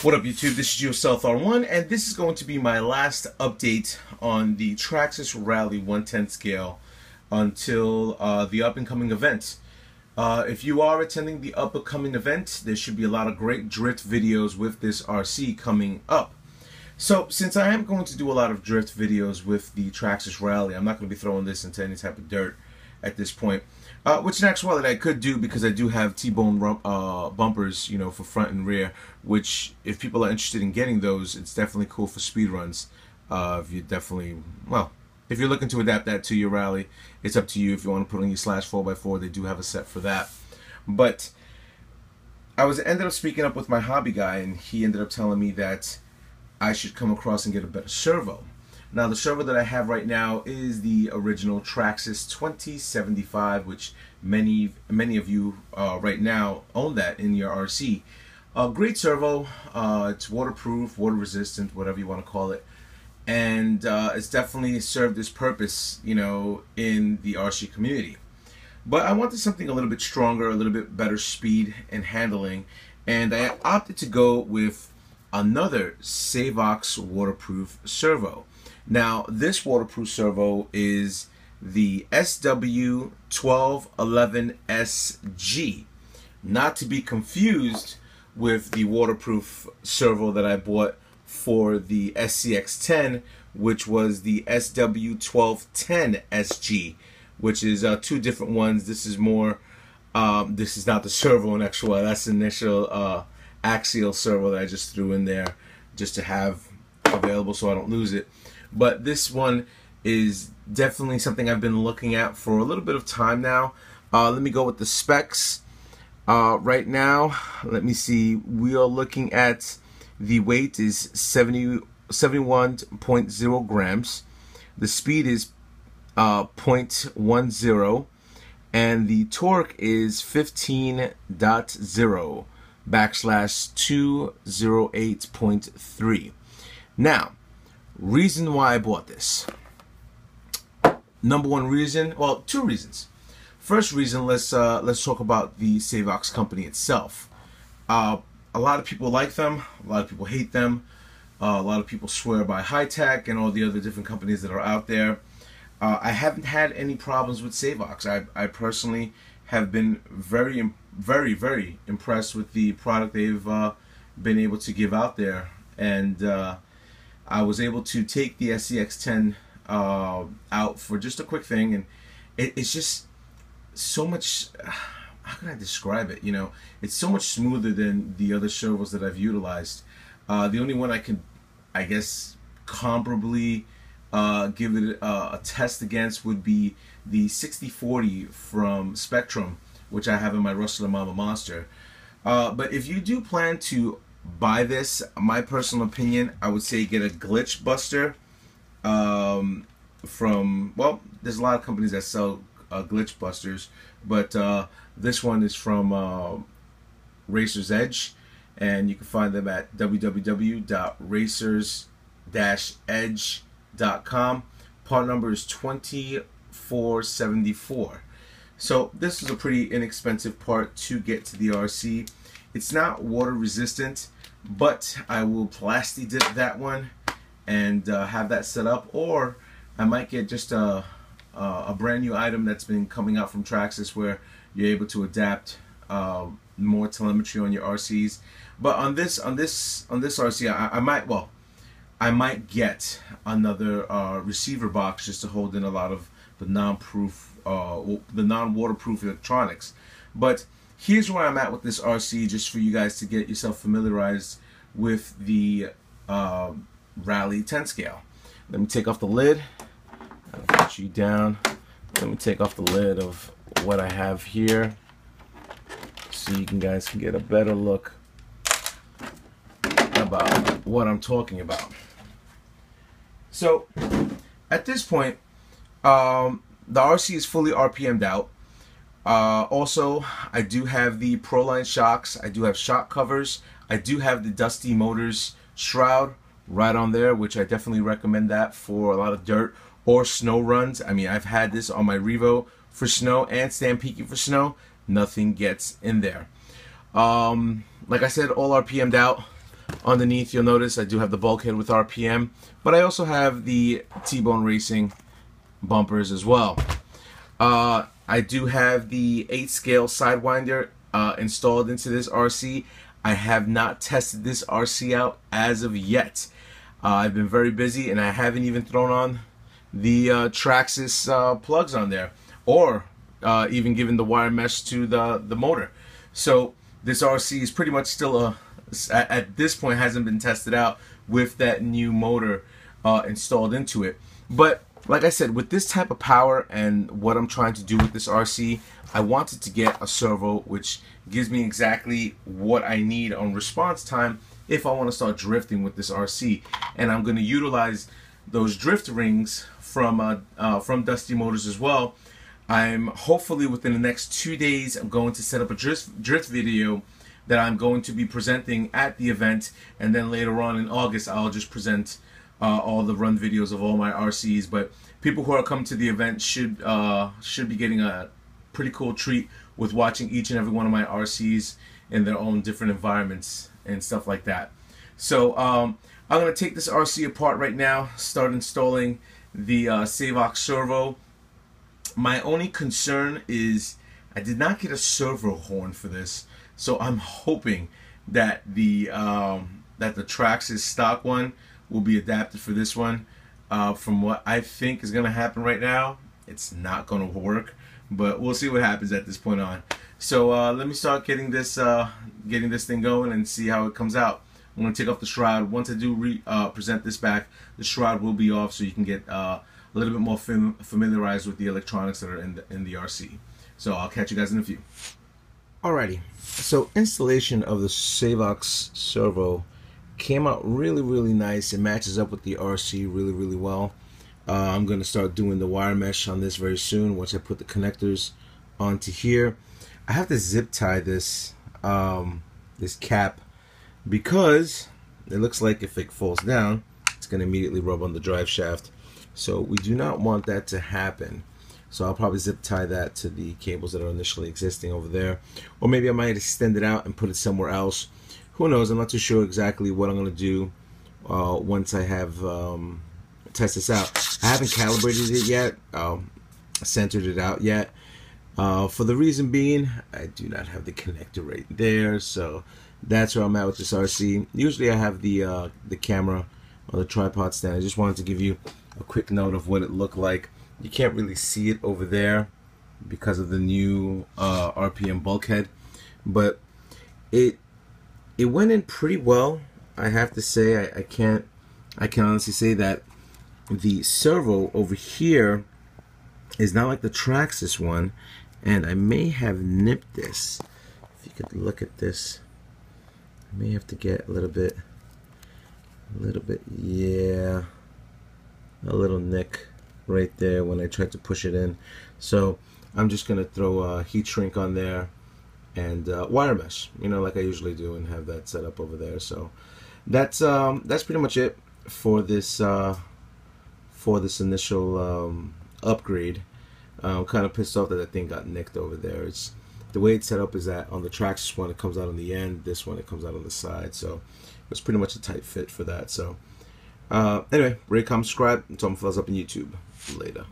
What up YouTube, this is GIOSTEALTHR1 and this is going to be my last update on the Traxxas Rally 110 scale until the up-and-coming event. If you are attending the up-and-coming event, there should be a lot of great drift videos with this RC coming up. So since I am going to do a lot of drift videos with the Traxxas Rally, I'm not going to be throwing this into any type of dirt at this point. Which in actuality I could do because I do have T-bone bumpers, you know, for front and rear. Which, if people are interested in getting those, it's definitely cool for speed runs. If you're looking to adapt that to your rally, it's up to you. If you want to put on your slash 4x4, they do have a set for that. But I ended up speaking up with my hobby guy, and he ended up telling me that I should come across and get a better servo. Now, the servo that I have right now is the original Traxxas 2075, which many of you right now own that in your RC. Great servo. It's waterproof, water resistant, whatever you want to call it, and it's definitely served its purpose, you know, in the RC community. But I wanted something a little bit stronger, a little bit better speed and handling, and I opted to go with another Savox waterproof servo. Now, this waterproof servo is the SW-1211SG, not to be confused with the waterproof servo that I bought for the SCX10, which was the SW-1211SG, which is two different ones. This is more, this is not the servo in actual, that's the initial axial servo that I just threw in there just to have available so I don't lose it. But this one is definitely something I've been looking at for a little bit of time now. Let me go with the specs. Right now, let me see. We are looking at the weight is 71.0 grams. The speed is 0.10, and the torque is 15.0 / 208.3. Now, reason why I bought this. Number one reason, well, two reasons. First reason, let's talk about the Savox company itself. A lot of people like them, a lot of people hate them, a lot of people swear by High Tech and all the other different companies that are out there. I haven't had any problems with Savox. I personally have been very impressed with the product they've been able to give out there, and I was able to take the SCX10 out for just a quick thing, and it's just so much, how can I describe it, you know, it's so much smoother than the other servos that I've utilized. The only one I can, I guess, comparably give it a test against would be the 6040 from Spectrum, which I have in my Rustler Mama Monster. But if you do plan to buy this, my personal opinion, I would say get a glitch buster from, well, there's a lot of companies that sell glitch busters, but this one is from Racer's Edge, and you can find them at www.racers-edge.com. Part number is 2474. So this is a pretty inexpensive part to get to the RC. It's not water resistant, but I will plasti dip that one and have that set up, or I might get just a brand new item that's been coming out from Traxxas where you're able to adapt more telemetry on your RCs. But on this RC, I might get another receiver box just to hold in a lot of the non-waterproof electronics. But here's where I'm at with this RC, just for you guys to get yourself familiarized with the Rally 10 scale. Let me take off the lid. I'll put you down. Let me take off the lid of what I have here so you guys can get a better look about what I'm talking about. So at this point, the RC is fully RPM'd out. Also, I do have the Proline shocks. I do have shock covers. I do have the Dusty Motors shroud right on there, which I definitely recommend that for a lot of dirt or snow runs. I mean, I've had this on my Revo for snow and Stampede for snow. Nothing gets in there. Like I said, all RPM'd out. Underneath, you'll notice I do have the bulkhead with RPM, but I also have the T-Bone Racing bumpers as well. I do have the 8-scale Sidewinder installed into this RC. I have not tested this RC out as of yet. I've been very busy, and I haven't even thrown on the Traxxas plugs on there, or even given the wire mesh to the motor. So this RC is pretty much still at this point hasn't been tested out with that new motor installed into it. But like I said, with this type of power and what I'm trying to do with this RC, I wanted to get a servo which gives me exactly what I need on response time if I want to start drifting with this RC. And I'm going to utilize those drift rings from Dusty Motors as well. I'm hopefully within the next 2 days, I'm going to set up a drift video that I'm going to be presenting at the event, and then later on in August I'll just present all the run videos of all my RCs. But people who are coming to the event should be getting a pretty cool treat with watching each and every one of my RCs in their own different environments and stuff like that. So I'm going to take this RC apart right now, start installing the Savox servo. My only concern is I did not get a servo horn for this, so I'm hoping that the Traxxas stock one will be adapted for this one. From what I think is going to happen right now, it's not going to work, but we'll see what happens at this point on. So let me start getting this thing going and see how it comes out. I'm going to take off the shroud. Once I do present this back, the shroud will be off, so you can get a little bit more familiarized with the electronics that are in the RC. So I'll catch you guys in a few. Alrighty, so installation of the Savox servo came out really nice. It matches up with the RC really well. I'm going to start doing the wire mesh on this very soon once I put the connectors onto here. I have to zip tie this this cap because it looks like if it falls down, it's going to immediately rub on the drive shaft. So we do not want that to happen. So I'll probably zip tie that to the cables that are initially existing over there. Or maybe I might extend it out and put it somewhere else. Who knows? I'm not too sure exactly what I'm going to do once I have test this out. I haven't calibrated it yet, centered it out yet. For the reason being, I do not have the connector right there. So that's where I'm at with this RC. Usually I have the camera on the tripod stand. I just wanted to give you a quick note of what it looked like. You can't really see it over there because of the new RPM bulkhead, but it went in pretty well. I have to say, I can honestly say that the servo over here is not like the Traxxas one, and I may have nipped this. If you could look at this, I may have to get a little bit, yeah, a little nick right there when I tried to push it in. So I'm just gonna throw a heat shrink on there and wire mesh, you know, like I usually do, and have that set up over there. So that's pretty much it for this initial upgrade. I'm kind of pissed off that that thing got nicked over there. It's the way it's set up is that on the Traxxas one it comes out on the end, this one it comes out on the side. So it's pretty much a tight fit for that. So anyway, rate, comment, subscribe, and tell me if I was up on YouTube. Later.